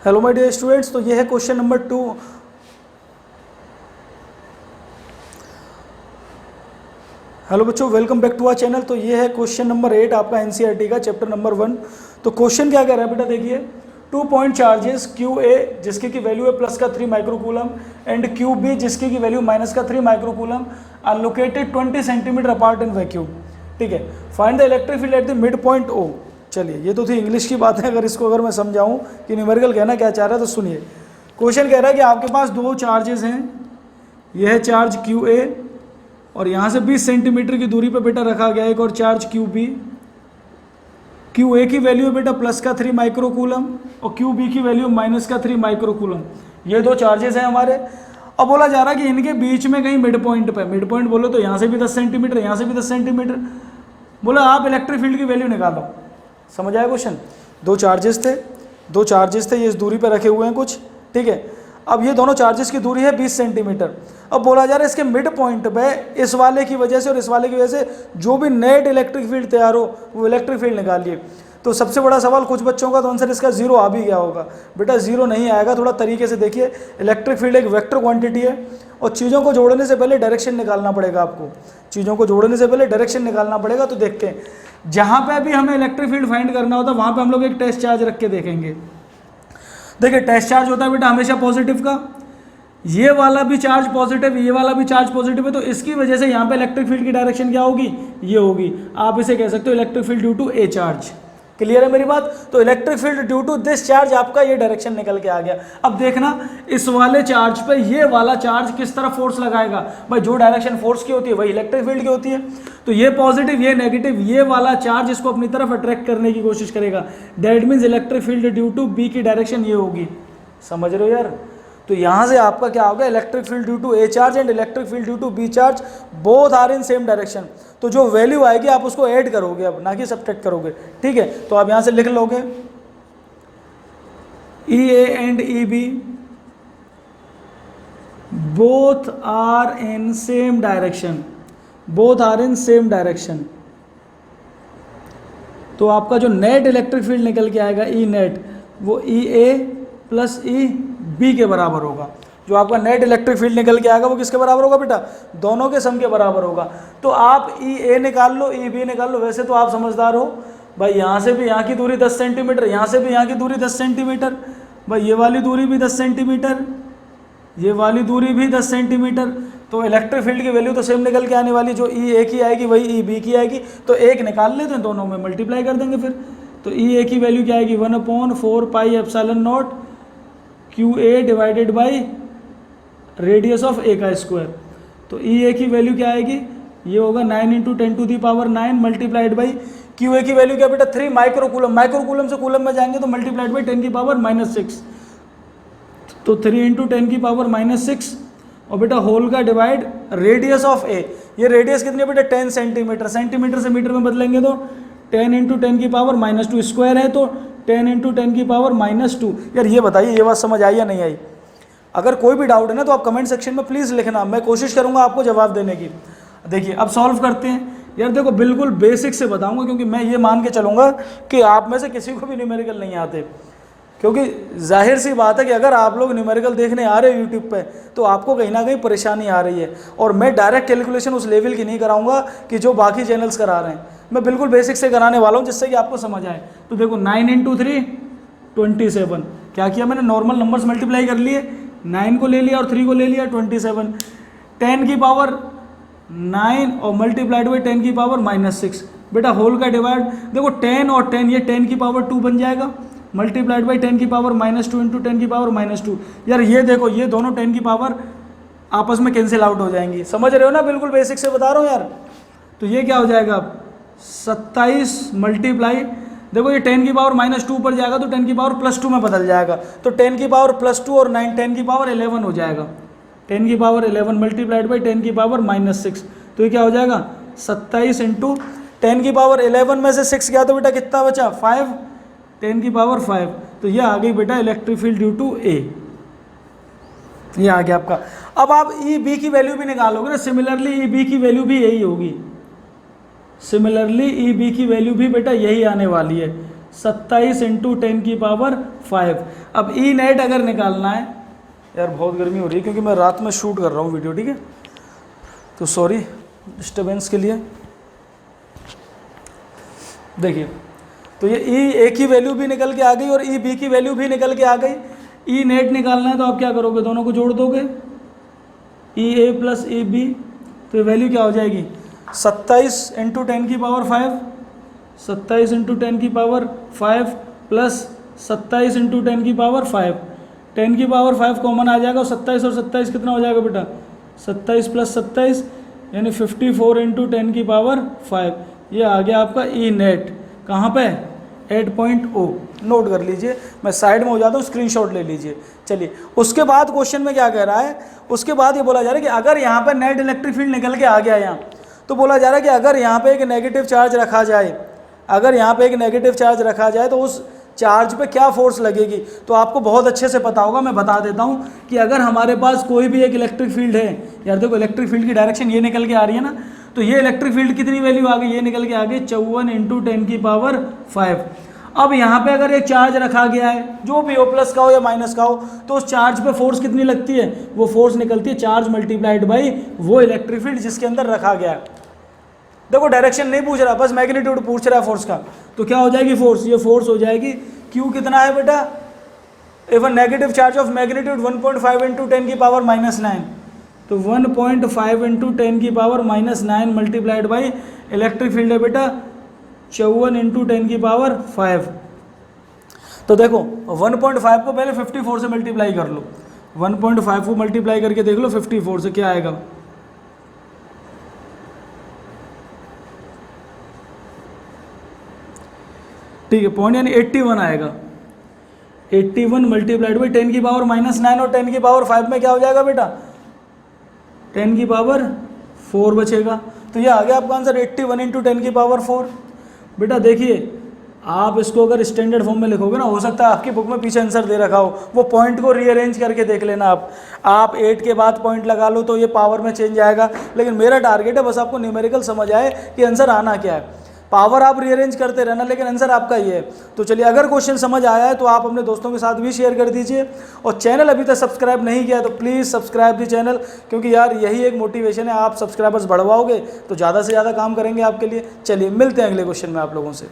Hello my dear students, तो ये है क्वेश्चन नंबर 2। हेलो बच्चों, welcome back to our channel. तो ये है क्वेश्चन नंबर 8 आपका एनसीईआरटी का चैप्टर नंबर 1। तो क्वेश्चन क्या कह रहा है बेटा, देखिए 2 पॉइंट चार्जेस क्यू ए जिसकी की वैल्यू है प्लस का 3 माइक्रोकूलम एंड क्यू बी जिसकी की वैल्यू माइनस का 3 microcoulomb are located 20 centimetre apart in vacuum. ठीक है, find the electric field at the midpoint O. चलिए, ये तो थी इंग्लिश की बात है। अगर इसको मैं समझाऊं कि न्यूमेरिकल कहना क्या चाह रहा है तो सुनिए। क्वेश्चन कह रहा है कि आपके पास दो चार्जेस हैं, यह है चार्ज क्यू ए और यहाँ से 20 सेंटीमीटर की दूरी पर बेटा रखा गया एक और charge Q B. Q A की वैल्यू है बेटा प्लस का 3 माइक्रोकूलम और क्यू बी की वैल्यू माइनस का 3 माइक्रोकूलम। ये दो चार्जेस हैं हमारे। अब बोला जा रहा है कि इनके बीच में कहीं मिड पॉइंट पे, मिड पॉइंट बोलो तो यहाँ से भी 10 सेंटीमीटर, यहाँ से भी 10 सेंटीमीटर, बोला आप इलेक्ट्रिक फील्ड की वैल्यू निकालो। समझ आया क्वेश्चन? दो चार्जेस थे, ये इस दूरी पर रखे हुए हैं कुछ। ठीक है, अब ये दोनों चार्जेस की दूरी है 20 सेंटीमीटर। अब बोला जा रहा है इसके मिड पॉइंट पे इस वाले की वजह से और इस वाले की वजह से जो भी नेट इलेक्ट्रिक फील्ड तैयार हो वो इलेक्ट्रिक फील्ड निकालिए। तो सबसे बड़ा सवाल कुछ बच्चों का तो आंसर इसका जीरो आ भी गया होगा। बेटा जीरो नहीं आएगा, थोड़ा तरीके से देखिए। इलेक्ट्रिक फील्ड एक वेक्टर क्वांटिटी है और चीज़ों को जोड़ने से पहले डायरेक्शन निकालना पड़ेगा आपको। चीज़ों को जोड़ने से पहले डायरेक्शन निकालना पड़ेगा। तो देखते हैं, जहाँ पे भी हमें इलेक्ट्रिक फील्ड फाइंड करना होता है वहाँ पे हम लोग एक टेस्ट चार्ज रख के देखेंगे। देखिए, टेस्ट चार्ज होता है बेटा हमेशा पॉजिटिव का। ये वाला भी चार्ज पॉजिटिव, ये वाला भी चार्ज पॉजिटिव है, तो इसकी वजह से यहाँ पे इलेक्ट्रिक फील्ड की डायरेक्शन क्या होगी? ये होगी। आप इसे कह सकते हो electric field due to A charge. Clear है मेरी बात? तो electric field due to this charge, आपका ये डायरेक्शन निकल के आ गया। अब देखना इस वाले चार्ज पे ये वाला चार्ज किस तरह फोर्स लगाएगा। भाई जो डायरेक्शन फोर्स की होती है वही इलेक्ट्रिक फील्ड की होती है। तो ये पॉजिटिव, ये नेगेटिव, ये वाला चार्ज इसको अपनी तरफ अट्रैक्ट करने की कोशिश करेगा। That means electric field due to B की डायरेक्शन ये होगी। समझ रहे हो यार? तो यहाँ से आपका क्या होगा, electric field due to A charge and electric field due to B charge both are in same direction. तो जो वैल्यू आएगी आप उसको ऐड करोगे अब, ना कि सब्ट्रैक्ट करोगे। ठीक है, तो आप यहाँ से लिख लोगे E A and E B both are in same direction, both are in same direction. तो आपका जो नेट इलेक्ट्रिक फील्ड निकल के आएगा ई नेट, वो ई ए प्लस ई बी के बराबर होगा। जो आपका नेट इलेक्ट्रिक फील्ड निकल के आएगा वो किसके बराबर होगा बेटा? दोनों के सम के बराबर होगा। तो आप ई ए निकाल लो, ई बी निकाल लो। वैसे तो आप समझदार हो भाई, यहाँ से भी यहाँ की दूरी 10 सेंटीमीटर, यहाँ से भी यहाँ की दूरी 10 सेंटीमीटर, भाई ये वाली दूरी भी 10 सेंटीमीटर, ये वाली दूरी भी 10 सेंटीमीटर। तो इलेक्ट्रिक फील्ड की वैल्यू तो सेम निकल के आने वाली, जो ई ए की आएगी वही ई बी की आएगी। तो एक निकाल लेते हैं, दोनों में मल्टीप्लाई कर देंगे फिर। तो ई ए की वैल्यू क्या आएगी? 1/4 pi epsilon not Q A divided by radius of A का स्क्वायर। तो ई ए की वैल्यू क्या आएगी? ये होगा 9 × 10⁹ मल्टीप्लाइड बाई क्यू ए की वैल्यू क्या बेटा? 3 माइक्रोकूलम। माइक्रोकूलम से कूलम में जाएंगे तो मल्टीप्लाइड बाई 10⁻⁻6। तो 3 × 10⁻⁻6 और बेटा होल का डिवाइड रेडियस ऑफ ए। ये रेडियस कितनी है बेटा? 10 सेंटीमीटर। सेंटीमीटर से मीटर में बदलेंगे तो 10 × 10⁻⁻2 स्क्वायर है, तो 10 × 10⁻²। यार ये बताइए, ये बात समझ आई या नहीं आई? अगर कोई भी डाउट है ना तो आप कमेंट सेक्शन में प्लीज़ लिखना, मैं कोशिश करूंगा आपको जवाब देने की। देखिए अब सॉल्व करते हैं। यार देखो, बिल्कुल बेसिक से बताऊंगा क्योंकि मैं ये मान के चलूंगा कि आप में से किसी को भी न्यूमेरिकल नहीं आते। क्योंकि जाहिर सी बात है कि अगर आप लोग न्यूमेरिकल देखने आ रहे हो यूट्यूब पे तो आपको कहीं ना कहीं परेशानी आ रही है। और मैं डायरेक्ट कैलकुलेशन उस लेवल की नहीं कराऊंगा कि जो बाकी चैनल्स करा रहे हैं। मैं बिल्कुल बेसिक से कराने वाला हूँ जिससे कि आपको समझ आए। तो देखो 9 × 3 27। क्या किया मैंने? नॉर्मल नंबर्स मल्टीप्लाई कर लिए, 9 को ले लिया और 3 को ले लिया, 27। 10 की पावर 9 और मल्टीप्लाइड बाई 10 की पावर -6। बेटा होल का डिवाइड देखो 10 और 10, ये 10 की पावर 2 बन जाएगा, मल्टीप्लाइड बाई 10 की पावर -2 × 10 की पावर -2। यार ये देखो, ये दोनों 10 की पावर आपस में कैंसिल आउट हो जाएंगी। समझ रहे हो ना? बिल्कुल बेसिक से बता रहा हूँ यार। तो ये क्या हो जाएगा? 27 मल्टीप्लाई, देखो ये 10 की पावर -2 पर जाएगा तो 10 की पावर +2 में बदल जाएगा। तो 10 की पावर +2 और 9 10 की पावर 11 हो जाएगा। 10 की पावर 11 मल्टीप्लाइड बाई 10 की पावर -6। तो ये क्या हो जाएगा? 27 × 10 की पावर 11 में से 6 गया तो बेटा कितना बचा? 5। 10 की पावर 5। तो ये आ गई बेटा इलेक्ट्रिक फील्ड ड्यू टू ए। ये आ गया आपका। अब आप ई बी की वैल्यू भी निकालोगे ना, सिमिलरली ई बी की वैल्यू भी यही होगी। सिमिलरली ई बी की वैल्यू भी बेटा यही आने वाली है। 27 इंटू 10 की पावर 5। अब ई नेट अगर निकालना है, यार बहुत गर्मी हो रही है क्योंकि मैं रात में शूट कर रहा हूँ वीडियो, ठीक है, तो सॉरी डिस्टर्बेंस के लिए। देखिए तो ये ई ए की वैल्यू भी निकल के आ गई और ई बी की वैल्यू भी निकल के आ गई। ई नेट निकालना है तो आप क्या करोगे, दोनों को जोड़ दोगे, ई ए प्लस ई बी, तो ये वैल्यू क्या हो जाएगी 27 इंटू 10 की पावर 5, 27 इंटू 10 की पावर 5 प्लस 27 इंटू 10 की पावर 5, 10 की पावर 5 कॉमन आ जाएगा और 27 और 27 कितना हो जाएगा बेटा 27 प्लस 27 यानी 54 इंटू 10 की पावर 5। ये आ गया आपका ई नेट, कहाँ पे 8.0। नोट कर लीजिए, मैं साइड में हो जाता हूँ, स्क्रीनशॉट ले लीजिए। चलिए उसके बाद क्वेश्चन में क्या कह रहा है, उसके बाद ये बोला जा रहा है कि अगर यहाँ पे नेट इलेक्ट्रिक फील्ड निकल के आ गया यहाँ, तो बोला जा रहा है कि अगर यहाँ पे एक नेगेटिव चार्ज रखा जाए, अगर यहाँ पे एक नेगेटिव चार्ज रखा जाए तो उस चार्ज पे क्या फोर्स लगेगी। तो आपको बहुत अच्छे से पता होगा, मैं बता देता हूँ कि अगर हमारे पास कोई भी एक इलेक्ट्रिक फील्ड है, यार देखो इलेक्ट्रिक फील्ड की डायरेक्शन ये निकल के आ रही है ना, तो ये इलेक्ट्रिक फील्ड कितनी वैल्यू आ गई, ये निकल के आ गई 54 इंटू 10 की पावर 5। अब यहाँ पे अगर एक चार्ज रखा गया है, जो भी हो, प्लस का हो या माइनस का हो, तो उस चार्ज पे फोर्स कितनी लगती है, वो फोर्स निकलती है चार्ज मल्टीप्लाइड बाई वो इलेक्ट्रिक फील्ड जिसके अंदर रखा गया है। देखो डायरेक्शन नहीं पूछ रहा, बस मैग्नीट्यूड पूछ रहा है फोर्स का, तो क्या हो जाएगी फोर्स, ये फोर्स हो जाएगी Q कितना है बेटा, if a negative charge of magnitude 1.5 into 10 की पावर -9, तो 1.5 इंटू 10 की power -9 multiplied by electric field है बेटा 54 इंटू 10 की पावर 5। तो देखो 1.5 को पहले 54 से मल्टीप्लाई कर लो, 1.5 को मल्टीप्लाई करके देख लो 54 से क्या आएगा, ठीक है, पॉइंट यानी 81 आएगा। 81 मल्टीप्लाइड बाई 10 की पावर -9 और 10 की पावर 5 में क्या हो जाएगा बेटा 10 की पावर 4 बचेगा। तो ये आ गया आपका आंसर 81 इंटू 10 की पावर 4। बेटा देखिए आप इसको अगर स्टैंडर्ड फॉर्म में लिखोगे ना, हो सकता है आपकी बुक में पीछे आंसर दे रखा हो, वो पॉइंट को रीअरेंज करके देख लेना आप 8 के बाद पॉइंट लगा लो तो ये पावर में चेंज आएगा। लेकिन मेरा टारगेट है बस आपको न्यूमेरिकल समझ आए कि आंसर आना क्या है, पावर आप रीअरेंज करते रहना लेकिन आंसर आपका ही है। तो चलिए अगर क्वेश्चन समझ आया है तो आप अपने दोस्तों के साथ भी शेयर कर दीजिए, और चैनल अभी तक सब्सक्राइब नहीं किया तो प्लीज़ सब्सक्राइब दी चैनल, क्योंकि यार यही एक मोटिवेशन है, आप सब्सक्राइबर्स बढ़वाओगे तो ज़्यादा से ज़्यादा काम करेंगे आपके लिए। चलिए मिलते हैं अगले क्वेश्चन में आप लोगों से।